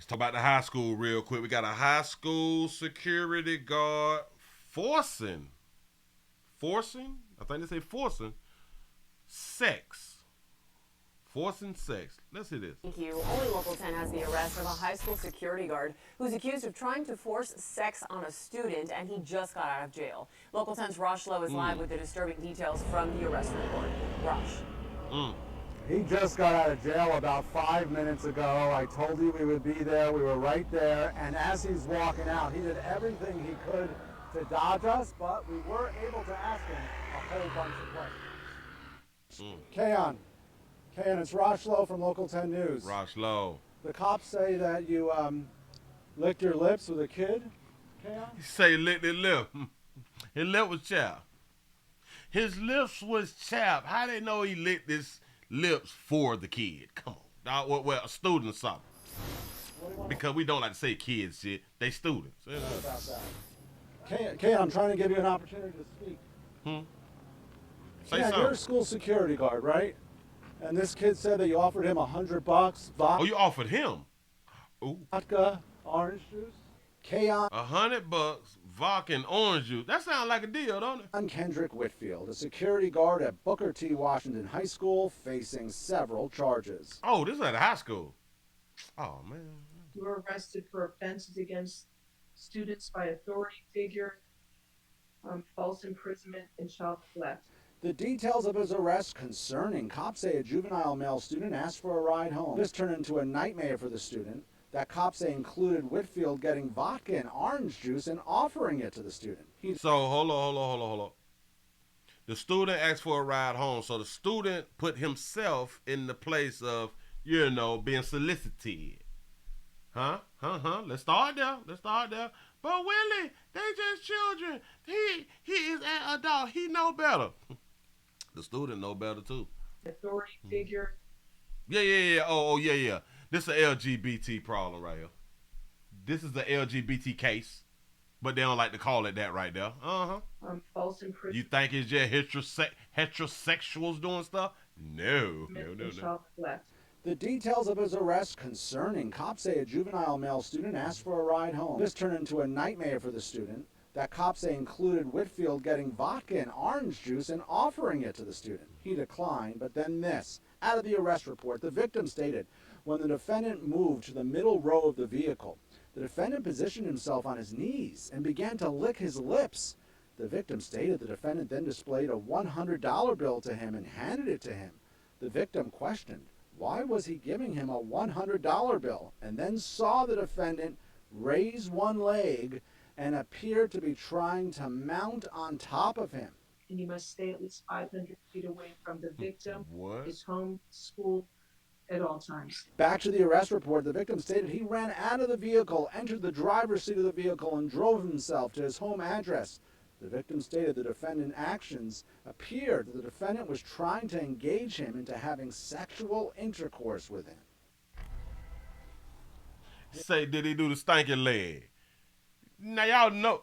Talk about the high school real quick. We got a high school security guard forcing. I think they say forcing sex, forcing sex. Let's hear this. Thank you. Only Local 10 has the arrest of a high school security guard who's accused of trying to force sex on a student, and he just got out of jail. Local 10's Rosh Lowe is live with the disturbing details from the arrest report. Rosh. He just got out of jail about 5 minutes ago. I told you we would be there. We were right there. And as he's walking out, he did everything he could to dodge us, but we were able to ask him a whole bunch of questions. Kayon, it's Rosh Lowe from Local 10 News. Rosh Lowe. The cops say that you licked your lips with a kid, Kayon? He say he licked his lip. His lip was chapped. His lips was chapped. How they know he licked his lips for the kid? Come on. Well, a student or something. Because we don't like to say kids shit. They students. What about that? Kayon, I'm trying to give you an opportunity to speak. Say Yeah, something. you're a school security guard, right? And this kid said that you offered him $100, Oh, you offered him? Ooh. vodka, orange juice. Kayon $100, vodka and orange juice. That sounds like a deal, don't it? Kendrick Whitfield, a security guard at Booker T. Washington High School, facing several charges. Oh, this is at a high school. Oh, man. You were arrested for offenses against students by authority figure, false imprisonment, and child theft. The details of his arrest concerning. Cops say a juvenile male student asked for a ride home. This turned into a nightmare for the student. That cops say included Whitfield getting vodka and orange juice and offering it to the student. So, hold on. The student asked for a ride home, so the student put himself in the place of, being solicited. Huh? Let's start there. But Willie, they just children. He is an adult. He know better. The student know better too. Authority figure. Yeah. Oh, yeah. This is a LGBT problem right here. This is the LGBT case, but they don't like to call it that right there. False imprisonment. You think it's just heterosexuals doing stuff? No. And child theft. The details of his arrest concerning. Cops say a juvenile male student asked for a ride home. This turned into a nightmare for the student. That cops say included Whitfield getting vodka and orange juice and offering it to the student. He declined, but then this. Out of the arrest report, the victim stated, when the defendant moved to the middle row of the vehicle, the defendant positioned himself on his knees and began to lick his lips. The victim stated the defendant then displayed a $100 bill to him and handed it to him. The victim questioned, why was he giving him a $100 bill, and then saw the defendant raise one leg and appeared to be trying to mount on top of him. And you must stay at least 500 feet away from the victim, What? his home, school, at all times. Back to the arrest report, the victim stated he ran out of the vehicle, entered the driver's seat of the vehicle, and drove himself to his home address. The victim stated the defendant's actions appeared that the defendant was trying to engage him into having sexual intercourse with him. Say, did he do the stanky leg? Now y'all know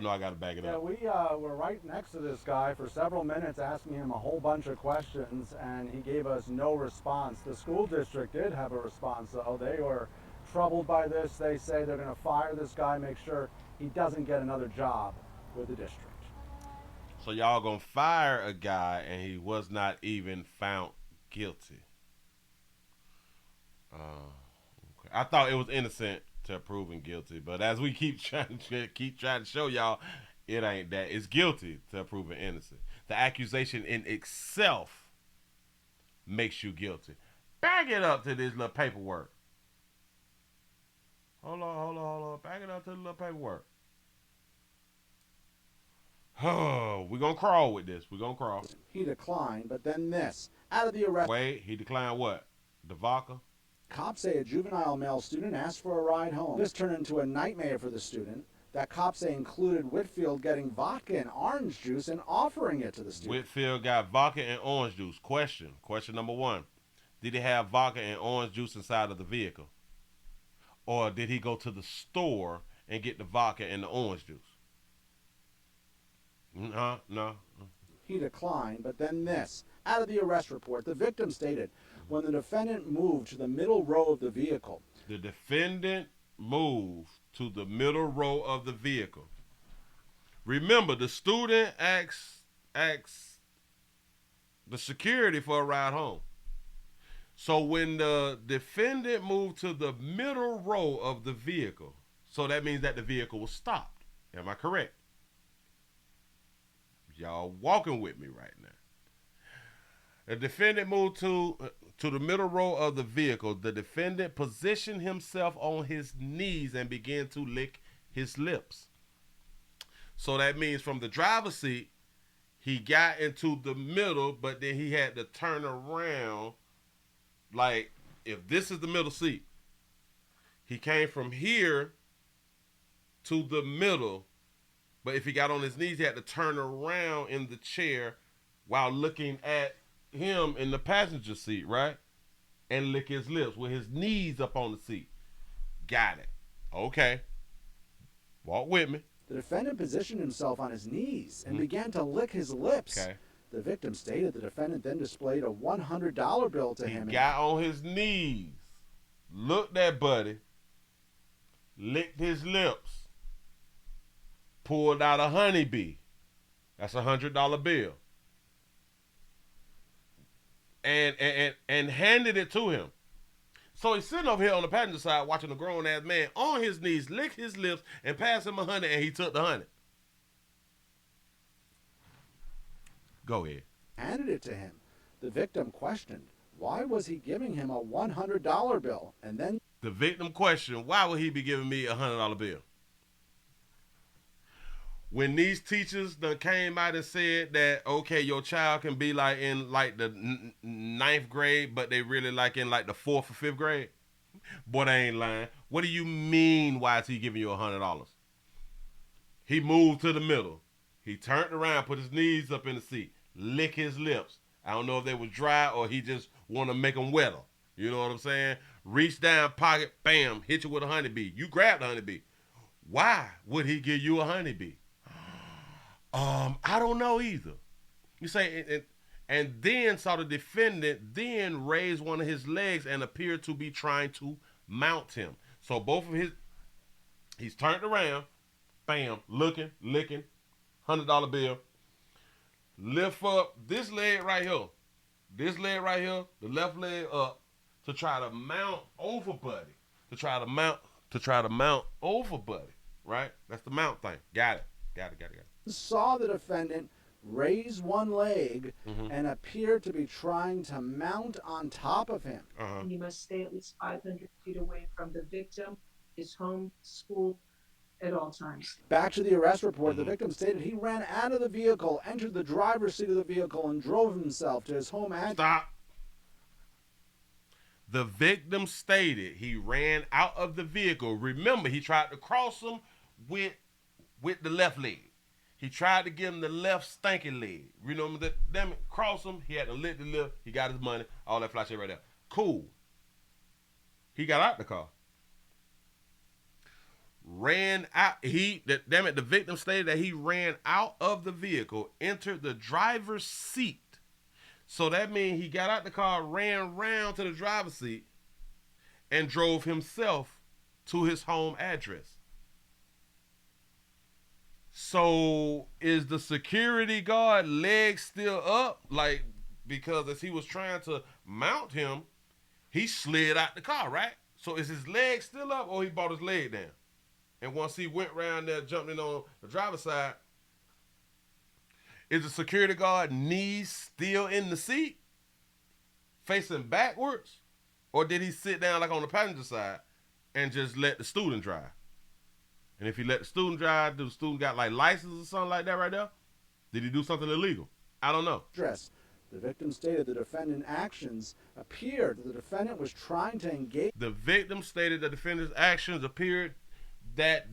I gotta back it Yeah, up. we were right next to this guy for several minutes asking him a whole bunch of questions, and he gave us no response. The school district did have a response, though. They were troubled by this. They say they're going to fire this guy, make sure he doesn't get another job with the district. So y'all gonna fire a guy and he was not even found guilty. Okay. I thought it was innocent to proven guilty, but as we keep trying to show y'all, it ain't that. It's guilty to proven innocent. The accusation in itself makes you guilty. Back it up to this little paperwork. Hold on. Back it up to the little paperwork. Oh, we're gonna crawl with this. We're gonna crawl. He declined, but then this. Out of the arrest. Wait, he declined what? The vodka? Cops say a juvenile male student asked for a ride home. This turned into a nightmare for the student. That cops say included Whitfield getting vodka and orange juice and offering it to the student. Whitfield got vodka and orange juice. Question number one. Did he have vodka and orange juice inside of the vehicle? Or did he go to the store and get the vodka and the orange juice? No. He declined, but then this. Out of the arrest report, the victim stated when the defendant moved to the middle row of the vehicle, The defendant moved to the middle row of the vehicle. Remember, the student asks the security for a ride home. So when the defendant moved to the middle row of the vehicle, so that means that the vehicle was stopped. Am I correct? Y'all walking with me right now. The defendant moved to the middle row of the vehicle. The defendant positioned himself on his knees and began to lick his lips. So that means from the driver's seat, he got into the middle, but then he had to turn around. Like, if this is the middle seat, he came from here to the middle, but if he got on his knees, he had to turn around in the chair while looking at him in the passenger seat, right? And lick his lips with his knees up on the seat. Got it. Okay. Walk with me. The defendant positioned himself on his knees and began to lick his lips. Okay. The victim stated the defendant then displayed a $100 bill to him. He got on his knees, looked at Buddy, licked his lips, pulled out a honeybee. That's $100 bill. And handed it to him. So he's sitting over here on the passenger side watching a grown-ass man on his knees lick his lips and pass him $100, and he took the $100. Go ahead. Handed it to him. The victim questioned, why was he giving him a $100 bill? And then The victim questioned, why would he be giving me a $100 bill? When these teachers done came out and said that, okay, your child can be like in like the ninth grade, but they really like in like the 4th or 5th grade. Boy, they ain't lying. What do you mean, why is he giving you $100? He moved to the middle. He turned around, put his knees up in the seat, lick his lips. I don't know if they were dry or he just want to make them wetter. You know what I'm saying? Reach down, pocket, bam, hit you with a honeybee. You grabbed the honeybee. Why would he give you a honeybee? I don't know either. You say, and then saw the defendant then raise one of his legs and appeared to be trying to mount him. So both of he's turned around, bam, looking, licking, $100 bill. Lift up this leg right here, the left leg up to try to mount over Buddy, to try to mount over Buddy, right? That's the mount thing. Got it. saw the defendant raise one leg and appeared to be trying to mount on top of him. And he must stay at least 500 feet away from the victim, his home, school, at all times. Back to the arrest report, the victim stated he ran out of the vehicle, entered the driver's seat of the vehicle, and drove himself to his home address. Stop. The victim stated he ran out of the vehicle. Remember, he tried to cross him with the left leg. He tried to give him the left stinking leg. You know, damn it, cross him. He had to lick the lip. He got his money. All that fly shit right there. Cool. He got out the car. Ran out. The victim stated that he ran out of the vehicle, entered the driver's seat. So that means he got out the car, ran round to the driver's seat, and drove himself to his home address. So is the security guard leg still up? Like, because as he was trying to mount him, he slid out the car, right? So is his leg still up, or he brought his leg down? And once he went around there, jumped in on the driver's side, is the security guard knees still in the seat, facing backwards? Or did he sit down like on the passenger side and just let the student drive? And if he let the student drive, do the student got like license or something like that right there? Did he do something illegal? I don't know. The victim stated the defendant's actions appeared that the defendant was trying to engage. The victim stated the defendant's actions appeared that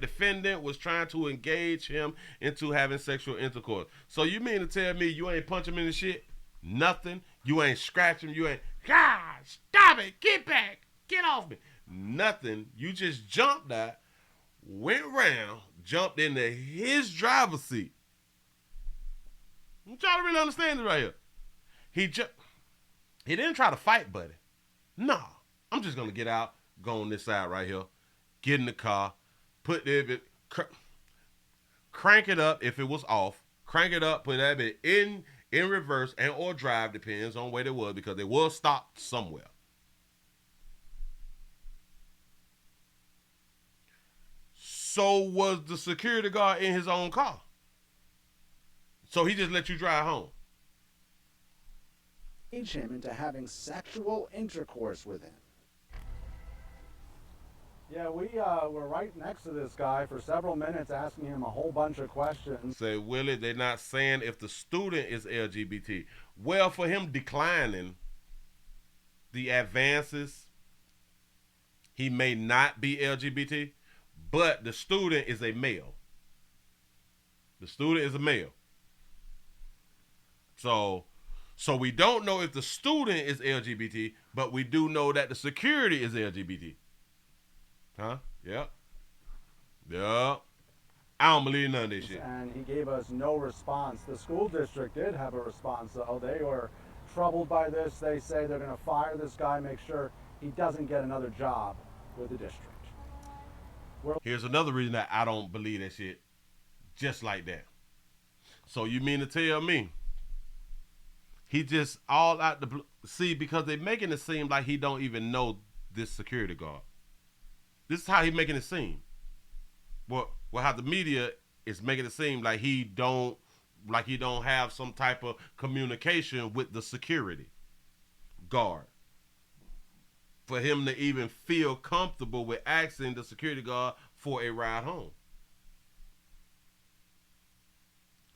defendant was trying to engage him into having sexual intercourse. So you mean to tell me you ain't punch him in the shit? Nothing. You ain't scratch him. You ain't, God, stop it. Get back. Get off me. Nothing. You just jumped out, went around, jumped into his driver's seat. I'm trying to really understand this right here. He didn't try to fight Buddy. No. I'm just gonna get out, go on this side right here, get in the car, put it, crank it up if it was off, crank it up, put that bit in reverse and or drive, depends on where they was, because they was stopped somewhere. So was the security guard in his own car. So he just let you drive home. Him into having sexual intercourse with him. Yeah, we were right next to this guy for several minutes asking him a whole bunch of questions. Say, Willie, they're not saying if the student is LGBT. Well, for him declining the advances, he may not be LGBT, but the student is a male. The student is a male. So we don't know if the student is LGBT, but we do know that the security is LGBT. Huh? Yep. Yep. I don't believe none of this shit. And he gave us no response. The school district did have a response, though. They were troubled by this. They say they're going to fire this guy, make sure he doesn't get another job with the district. Here's another reason that I don't believe that shit just like that. So you mean to tell me he just all out the blue? See, because they're making it seem like he don't even know this security guard. This is how he making it seem. Well, how the media is making it seem like he don't have some type of communication with the security guard for him to even feel comfortable with asking the security guard for a ride home.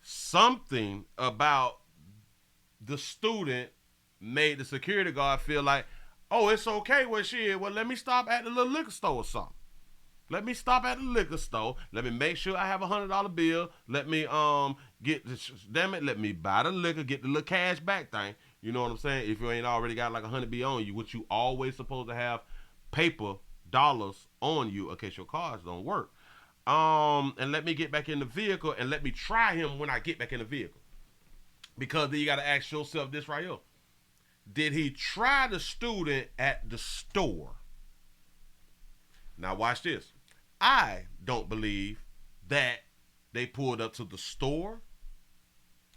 Something about the student made the security guard feel like, oh, it's okay. Well, shit. Well, let me stop at the little liquor store or something. Let me stop at the liquor store. Let me make sure I have $100 bill. Let me let me buy the liquor, get the little cash back thing. You know what I'm saying? If you ain't already got like 100 B on you, which you always supposed to have paper dollars on you in case your cards don't work. And let me get back in the vehicle and let me try him when I get back in the vehicle. Because then you got to ask yourself this right here. Did he try the student at the store? Now watch this. I don't believe that they pulled up to the store.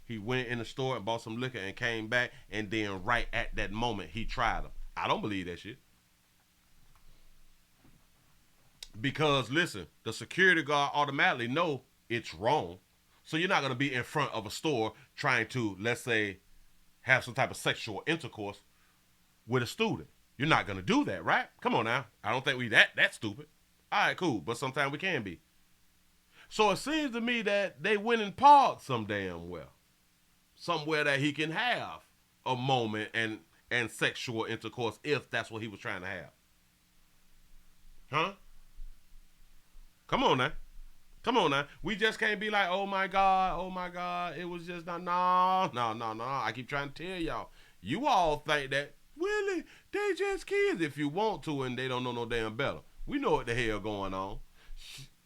He went in the store and bought some liquor and came back, and then right at that moment he tried him. I don't believe that shit. Because listen, the security guard automatically know it's wrong. So you're not going to be in front of a store trying to, let's say, have some type of sexual intercourse with a student. You're not going to do that, right? Come on now. I don't think we that stupid. All right, cool. But sometimes we can be. So it seems to me that they went and parked some damn well. Somewhere that he can have a moment and sexual intercourse if that's what he was trying to have. Huh? Come on now. Come on now. We just can't be like, oh my God, it was just not, no. I keep trying to tell y'all. You all think that, Willie, they just kids if you want to and they don't know no damn better. We know what the hell going on.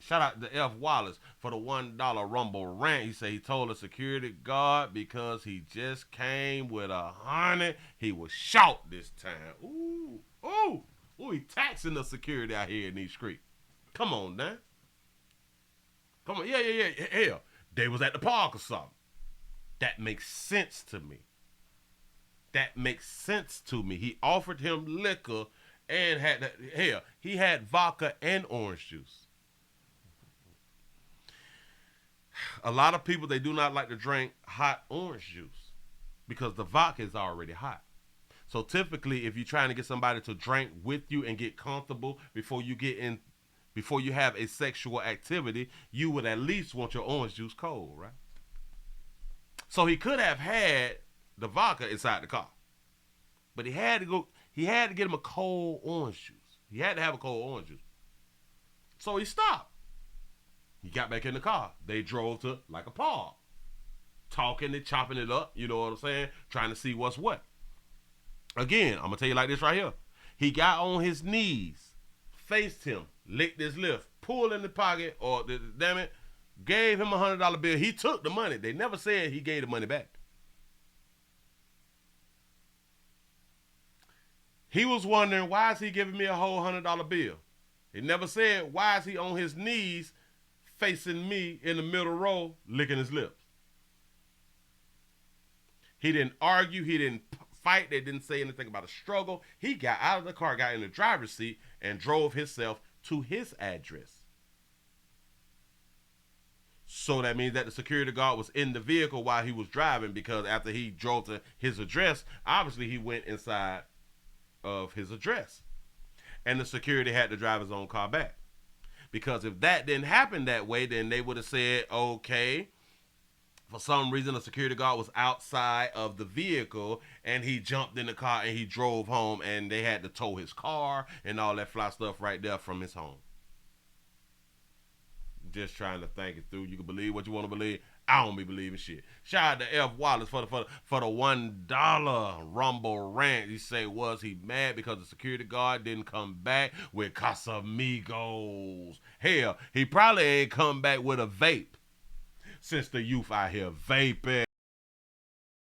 Shout out to F. Wallace for the $1 Rumble rant. He said he told a security guard because he just came with 100, he was shot this time. Ooh, he taxing the security out here in these streets. Come on, now. Come on, yeah. Hell, they was at the park or something. That makes sense to me. He offered him liquor and he had vodka and orange juice. A lot of people, they do not like to drink hot orange juice because the vodka is already hot. So typically, if you're trying to get somebody to drink with you and get comfortable before you have a sexual activity, you would at least want your orange juice cold, right? So he could have had the vodka inside the car, but he had to get him a cold orange juice. He had to have a cold orange juice. So he stopped. He got back in the car. They drove to like a park, talking and chopping it up. You know what I'm saying? Trying to see what's what. Again, I'm gonna tell you like this right here. He got on his knees, faced him, licked his lips, pulled in the pocket, or damn it, gave him $100 bill. He took the money. They never said he gave the money back. He was wondering, why is he giving me a whole $100 bill? He never said, why is he on his knees facing me in the middle row licking his lips? He didn't argue. He didn't fight. They didn't say anything about a struggle. He got out of the car, got in the driver's seat, and drove himself to his address. So that means that the security guard was in the vehicle while he was driving, because after he drove to his address, obviously he went inside of his address. And the security had to drive his own car back. Because if that didn't happen that way, then they would have said, okay, for some reason, the security guard was outside of the vehicle and he jumped in the car and he drove home, and they had to tow his car and all that fly stuff right there from his home. Just trying to think it through. You can believe what you want to believe. I don't be believing shit. Shout out to F. Wallace for the $1 Rumble rant. He say, was he mad because the security guard didn't come back with Casamigos? Hell, he probably ain't come back with a vape, since the youth out here vaping.